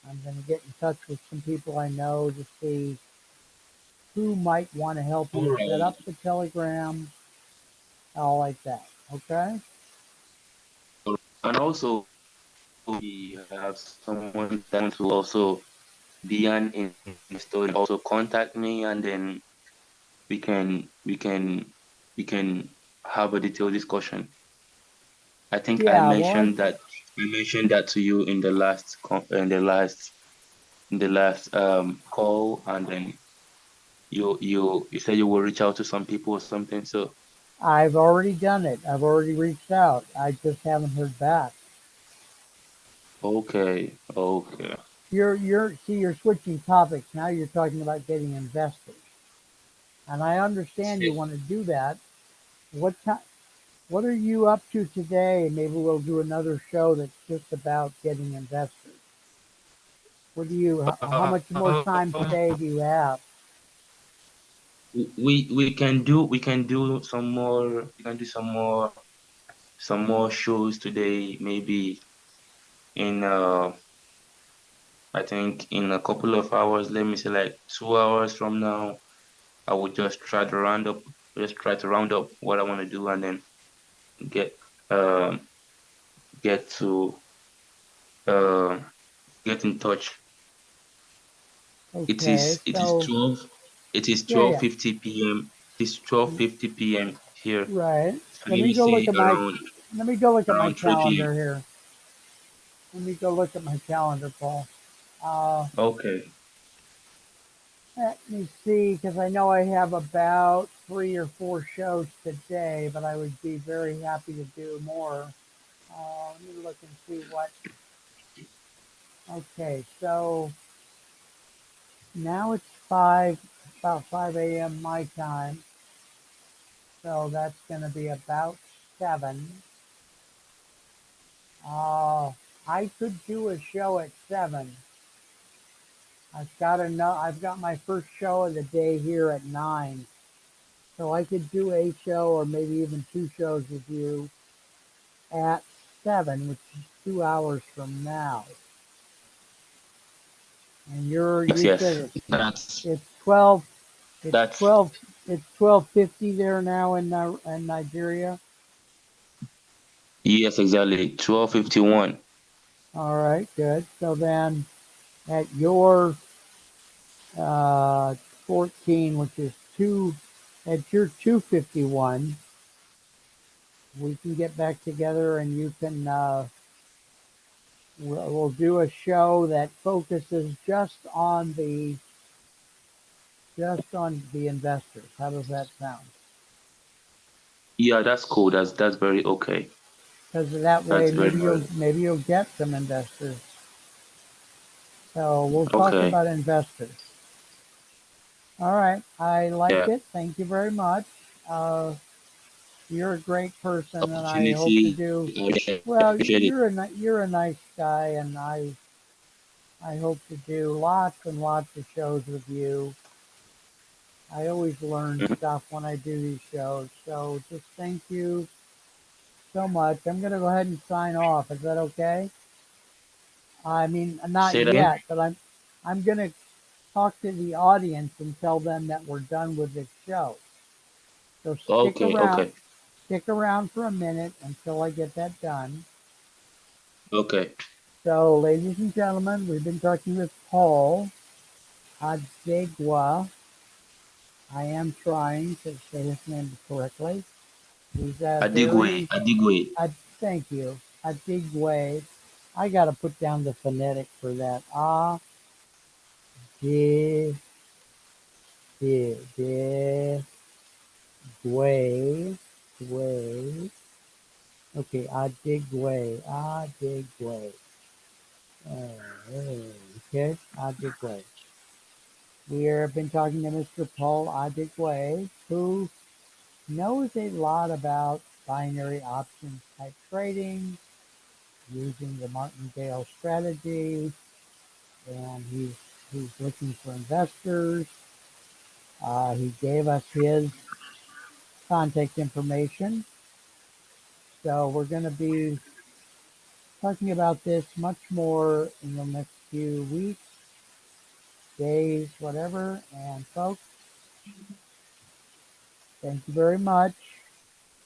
I'm going to get in touch with some people I know to see who might want to help All you set right. up the Telegram, all like that. Okay? And also, we have someone that wants to also be an investor and also contact me, and then we can have a detailed discussion. I think I Yeah, well, mentioned that to you in the last call, and then you said you will reach out to some people or something. So I've already done it. I've already reached out. I just haven't heard back. okay, okay. You're switching topics. Now you're talking about getting investors. And I understand you want to do that. What time? What are you up to today? Maybe we'll do another show that's just about getting investors. What do you? How much more time Um, today do you have? we can do some more shows today, maybe in I think in a couple of hours, let me say like 2 hours from now, I would just try to round up what I want to do, and then get um get to uh get in touch. It Okay, is it is so 12 it is yeah, yeah, 12:50 p.m. It is 12:50 p.m. here. right. So let me say around Let me go look at my 3 p.m. calendar here. Let me go look at my calendar, Paul. Uh, Okay. Let me see, because I know I have about 3 or 4 shows today, but I would be very happy to do more. Let me look and see what. Okay, so now it's about 5 a.m. my time, so that's going to be about 7. Uh, I could do a show at 7. I've got my first show of the day here at 9, so I could do a show or maybe even 2 shows with you at 7, which is 2 hours from now. And Yes, you said yes. it's 12 it's That's 12 it's 12:50 there now in Nigeria. yes, exactly. 12:51. All right, good. So then at your uh 14, which is 2 at your 2:51, we can get back together and you can we'll do a show that focuses just on the investors. How does that sound? Yeah, that's cool. That's very okay. Because that way That's very very maybe you'll get some investors. So we'll talk okay. about investors. All right, I like Yeah. it. Thank you very much. Uh, you're a great person, and I hope to Opportunity. do I well. appreciate it. You're a nice guy, and I hope to do lots and lots of shows with you. I always learn Mhm. stuff when I do these shows. So just thank you so much. I'm going to go ahead and sign off. Is that okay? I mean, not Say that again. yet, but I'm going to talk to the audience and tell them that we're done with this show. So Okay, okay, stick around for a minute until I get that done. okay. So, ladies and gentlemen, we've been talking with Paul Adigwa. I am trying to say his name correctly. He's a Adigwe, very, Adigwe. thank you, Adigwe. I got to put down the phonetic for that. Adigwe. Way, way. Okay, Adigwe, Adigwe. Okay, Adigwe. We have been talking to Mr. Paul Adigwe, who knows a lot about binary options type trading using the martingale strategy, and he's looking for investors. He gave us his contact information, so we're going to be talking about this much more in the next few weeks, days, whatever. And folks, thank you very much.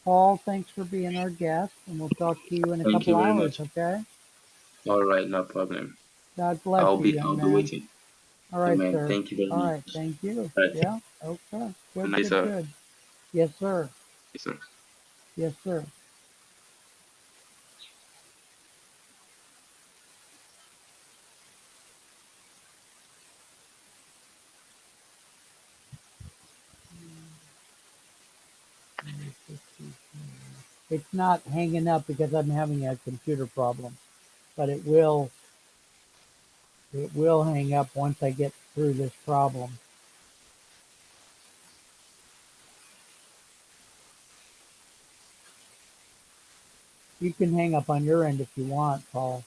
Paul, thanks for being our guest, and we'll talk to you in a Thank couple you very hours, much. okay? All right, no problem. God bless you, I'll young be man. waiting. All right, Amen. sir. Thank you very All much. right, thank you. All right. Yeah, okay. Good Good, night, good, sir. good. Yes, sir. Yes, sir. Yes, sir. It's not hanging up because I'm having a computer problem, but it will hang up once I get through this problem. You can hang up on your end if you want, Paul.